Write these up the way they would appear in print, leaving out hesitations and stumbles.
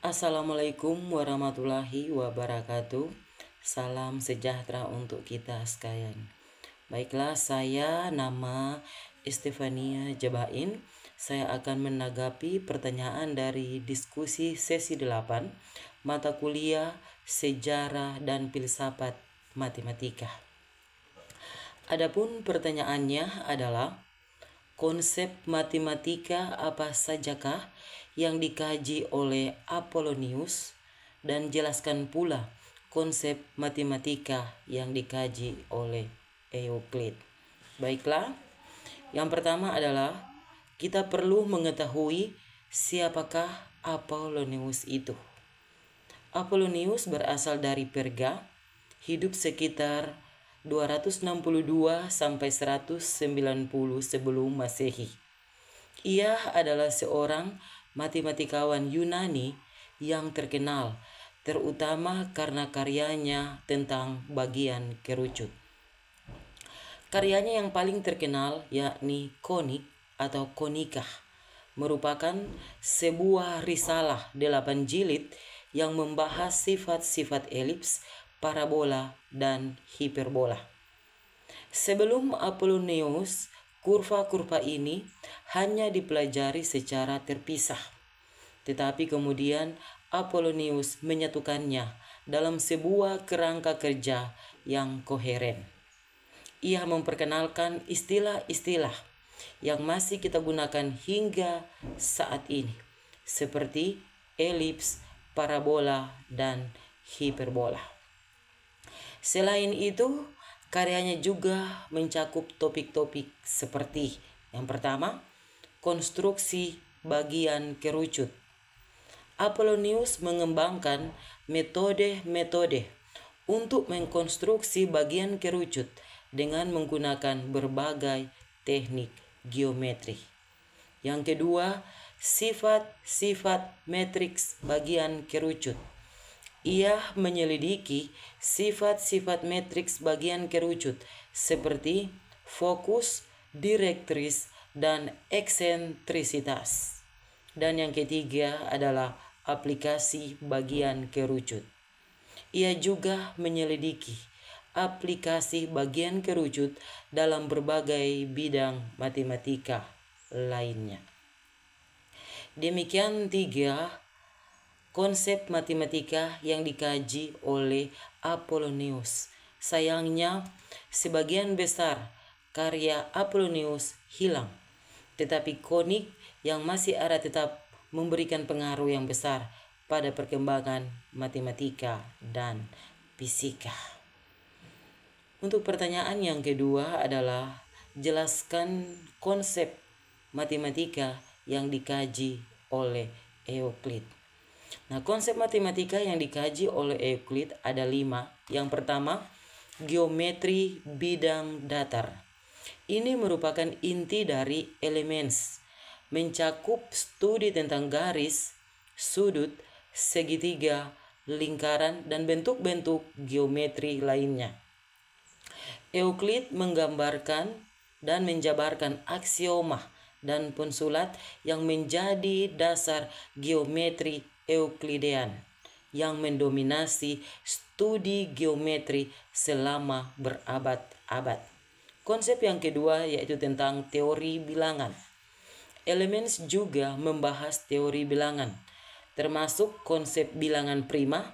Assalamualaikum warahmatullahi wabarakatuh. Salam sejahtera untuk kita sekalian. Baiklah, saya nama Estefania Jabain. Saya akan menanggapi pertanyaan dari diskusi sesi 8, mata kuliah Sejarah dan Filsafat Matematika. Adapun pertanyaannya adalah, konsep matematika apa sajakah yang dikaji oleh Apollonius, dan jelaskan pula konsep matematika yang dikaji oleh Euclid. Baiklah, yang pertama adalah kita perlu mengetahui siapakah Apollonius itu. Apollonius berasal dari Perga, hidup sekitar 262 sampai 190 sebelum Masehi. Ia adalah seorang matematikawan Yunani yang terkenal, terutama karena karyanya tentang bagian kerucut. Karyanya yang paling terkenal yakni Konik atau Konikah, merupakan sebuah risalah 8 jilid yang membahas sifat-sifat elips, parabola, dan hiperbola. Sebelum Apollonius, kurva-kurva ini hanya dipelajari secara terpisah. Tetapi kemudian Apollonius menyatukannya dalam sebuah kerangka kerja yang koheren. Ia memperkenalkan istilah-istilah yang masih kita gunakan hingga saat ini, seperti elips, parabola, dan hiperbola. Selain itu, karyanya juga mencakup topik-topik seperti yang pertama, konstruksi bagian kerucut. Apollonius mengembangkan metode-metode untuk mengkonstruksi bagian kerucut dengan menggunakan berbagai teknik geometri. Yang kedua, sifat-sifat matriks bagian kerucut. Ia menyelidiki sifat-sifat matriks bagian kerucut seperti fokus, direktris, dan eksentrisitas. Dan yang ketiga adalah aplikasi bagian kerucut. Ia juga menyelidiki aplikasi bagian kerucut dalam berbagai bidang matematika lainnya. Demikian 3 konsep matematika yang dikaji oleh Apollonius. Sayangnya, sebagian besar karya Apollonius hilang, tetapi Konik yang masih ada tetap memberikan pengaruh yang besar pada perkembangan matematika dan fisika. Untuk pertanyaan yang kedua adalah, jelaskan konsep matematika yang dikaji oleh Euclid. Nah, konsep matematika yang dikaji oleh Euclid ada 5. Yang pertama, geometri bidang datar. Ini merupakan inti dari Elements, mencakup studi tentang garis, sudut, segitiga, lingkaran, dan bentuk-bentuk geometri lainnya. Euclid menggambarkan dan menjabarkan aksioma dan pensulat yang menjadi dasar geometri Euklidean yang mendominasi studi geometri selama berabad-abad. Konsep yang kedua yaitu tentang teori bilangan. Elements juga membahas teori bilangan, termasuk konsep bilangan prima,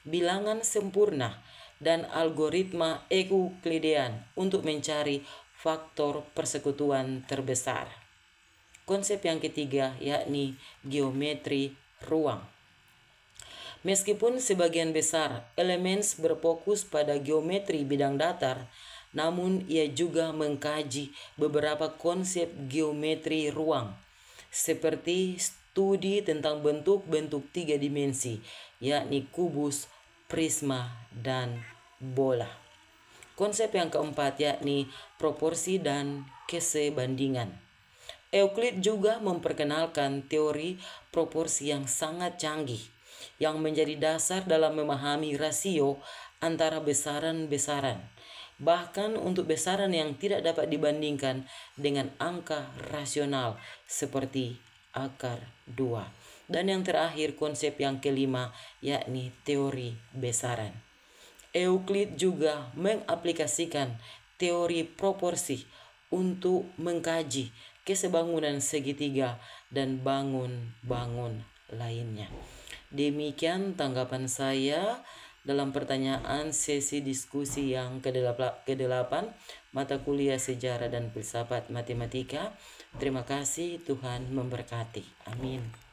bilangan sempurna, dan algoritma Euklidean untuk mencari faktor persekutuan terbesar. Konsep yang ketiga yakni geometri ruang. Meskipun sebagian besar Elements berfokus pada geometri bidang datar, namun ia juga mengkaji beberapa konsep geometri ruang, seperti studi tentang bentuk-bentuk 3 dimensi, yakni kubus, prisma, dan bola. Konsep yang keempat yakni proporsi dan kesebandingan. Euclid juga memperkenalkan teori proporsi yang sangat canggih, yang menjadi dasar dalam memahami rasio antara besaran-besaran, bahkan untuk besaran yang tidak dapat dibandingkan dengan angka rasional seperti akar 2. Dan yang terakhir konsep yang kelima yakni teori besaran. Euclid juga mengaplikasikan teori proporsi untuk mengkaji kesebangunan segitiga dan bangun-bangun lainnya. Demikian tanggapan saya dalam pertanyaan sesi diskusi yang ke-8 mata kuliah Sejarah dan Filsafat Matematika. Terima kasih, Tuhan memberkati. Amin.